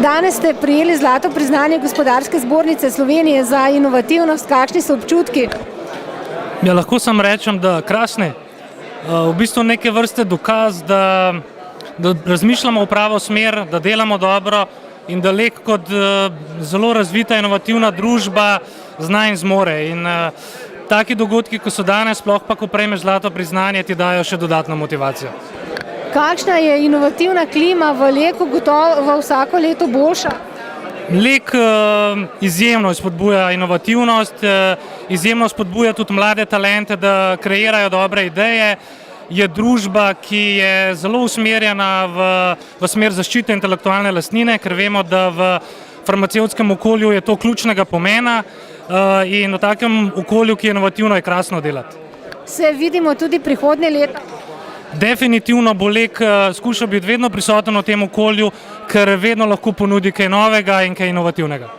Danes ste prijeli zlato priznanje Gospodarske zbornice Slovenije za inovativnost. Kakšni so občutki? Ja, lahko sam rečem, da krasni. V bistvu neke vrste dokaz, da razmišljamo v pravo smer, da delamo dobro in da Lek kot zelo razvita inovativna družba zna in zmore. In taki dogodki, ko so danes, sploh pa ko prejmeš zlato priznanje, ti dajo še dodatno motivacijo. Kakšna je inovativna klima v Leku, gotovo vsako leto boljša? Lek izjemno spodbuja inovativnost, izjemno spodbuja tudi mlade talente, da kreirajo dobre ideje. Je družba, ki je zelo usmerjena v smer zaščite intelektualne lastnine, ker vemo, da v farmacevtskem okolju je to ključnega pomena in v takem okolju, ki je inovativno, je krasno delati. Se vidimo tudi prihodnje leto? Definitivno bo Lek skušal biti vedno prisoten v tem okolju, ker vedno lahko ponudi kaj novega in kaj inovativnega.